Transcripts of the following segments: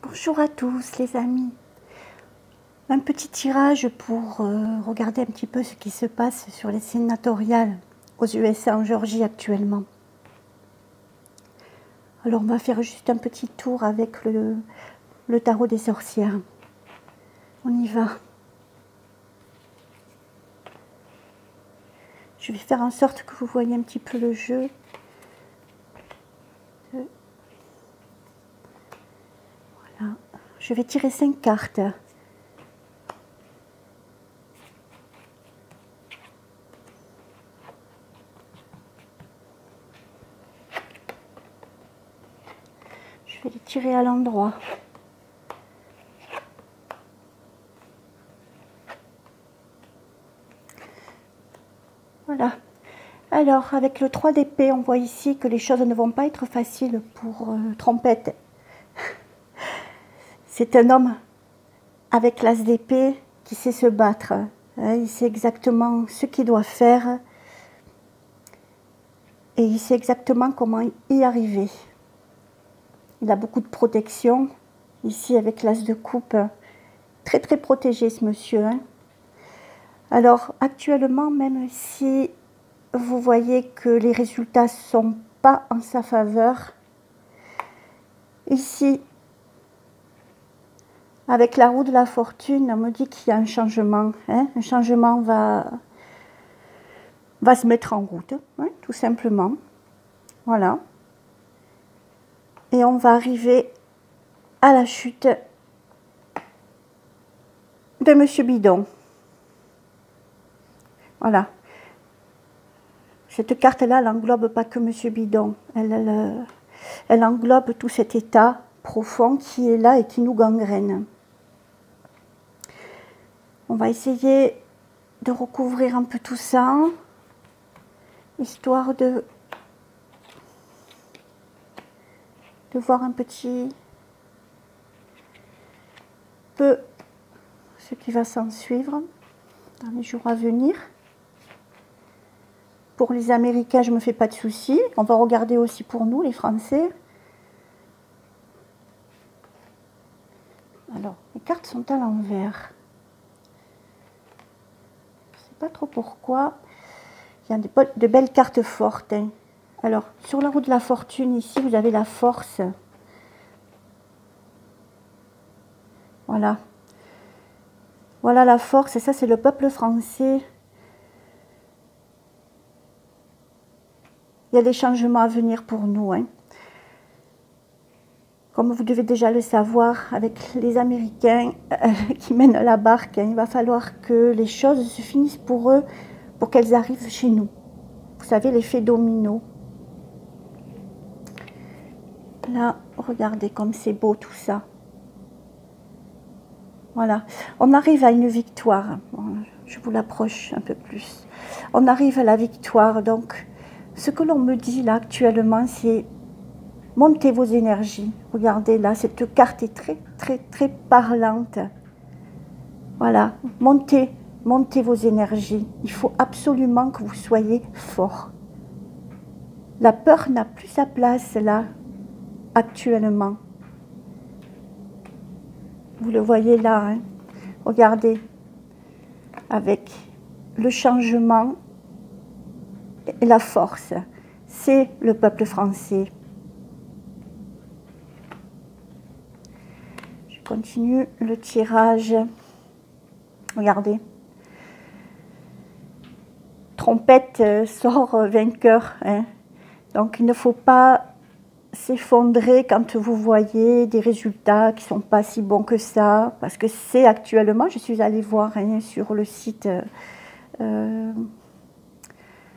Bonjour à tous les amis. Un petit tirage pour regarder un petit peu ce qui se passe sur les sénatoriales aux USA en Géorgie actuellement. Alors on va faire juste un petit tour avec le tarot des sorcières. On y va. Je vais faire en sorte que vous voyez un petit peu le jeu. Voilà. Je vais tirer 5 cartes. Je vais les tirer à l'endroit. Voilà. Alors, avec le 3 d'épée, on voit ici que les choses ne vont pas être faciles pour Trompette. C'est un homme avec l'as d'épée qui sait se battre. Il sait exactement ce qu'il doit faire et il sait exactement comment y arriver. Il a beaucoup de protection. Ici, avec l'as de coupe, très très protégé ce monsieur. Alors, actuellement, même si vous voyez que les résultats ne sont pas en sa faveur, ici, avec la roue de la fortune, on me dit qu'il y a un changement. Un changement va se mettre en route, tout simplement. Voilà. Et on va arriver à la chute de Monsieur Bidon. Voilà. Cette carte-là, elle n'englobe pas que Monsieur Bidon. Elle englobe tout cet état profond qui est là et qui nous gangrène. On va essayer de recouvrir un peu tout ça, histoire de voir un petit peu ce qui va s'en suivre dans les jours à venir. Pour les Américains, je ne me fais pas de soucis. On va regarder aussi pour nous, les Français. Alors, les cartes sont à l'envers. Je ne sais pas trop pourquoi. Il y a de belles cartes fortes. Alors, sur la roue de la fortune, ici, vous avez la force. Voilà. Voilà la force. Et ça, c'est le peuple français. Il y a des changements à venir pour nous. Comme vous devez déjà le savoir, avec les Américains qui mènent la barque, il va falloir que les choses se finissent pour eux, pour qu'elles arrivent chez nous. Vous savez, l'effet domino. Là, regardez comme c'est beau tout ça. Voilà, on arrive à une victoire. Bon, je vous l'approche un peu plus. On arrive à la victoire. Donc, ce que l'on me dit là actuellement, c'est montez vos énergies. Regardez là, cette carte est très, très, très parlante. Voilà, montez vos énergies. Il faut absolument que vous soyez fort. La peur n'a plus sa place là, actuellement. Vous le voyez là, regardez, avec le changement et la force. C'est le peuple français. Je continue le tirage. Regardez. Trompette sort vainqueur. Donc il ne faut pas s'effondrer quand vous voyez des résultats qui ne sont pas si bons que ça. Parce que c'est actuellement, je suis allée voir sur le site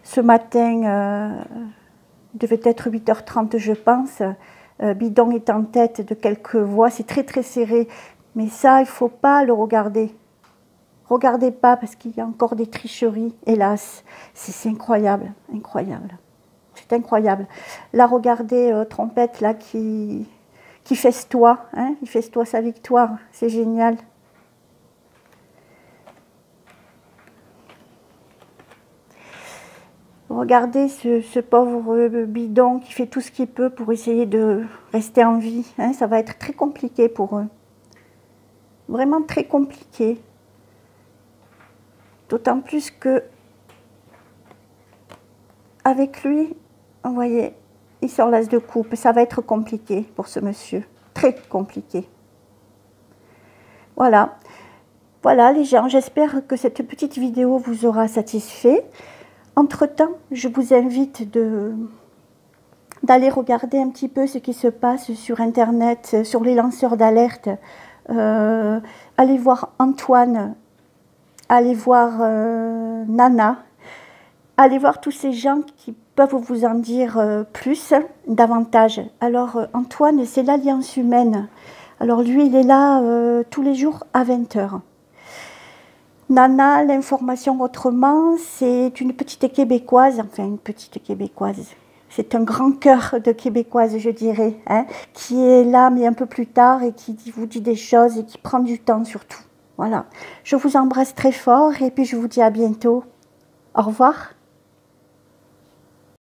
ce matin, il devait être 8h30 je pense. Bidon est en tête de quelques voix, c'est très très serré. Mais ça, il ne faut pas le regarder. Regardez pas parce qu'il y a encore des tricheries, hélas. C'est incroyable, incroyable. C'est incroyable. Là, regardez Trompette là qui festoie, il festoie sa victoire. C'est génial. Regardez ce pauvre bidon qui fait tout ce qu'il peut pour essayer de rester en vie. Hein, ça va être très compliqué pour eux. Vraiment très compliqué. D'autant plus que avec lui, vous voyez, il sort l'as de coupe. Ça va être compliqué pour ce monsieur. Très compliqué. Voilà. Voilà les gens, j'espère que cette petite vidéo vous aura satisfait. Entre-temps, je vous invite d'aller regarder un petit peu ce qui se passe sur Internet, sur les lanceurs d'alerte. Allez voir Antoine, allez voir Nana, allez voir tous ces gens qui peuvent vous en dire plus, davantage. Alors Antoine, c'est l'Alliance humaine. Alors lui, il est là tous les jours à 20 h. Nana, l'information autrement, c'est une petite Québécoise, enfin une petite Québécoise. C'est un grand cœur de Québécoise, je dirais, hein, qui est là, mais un peu plus tard, et qui vous dit des choses et qui prend du temps surtout. Voilà. Je vous embrasse très fort et puis je vous dis à bientôt. Au revoir.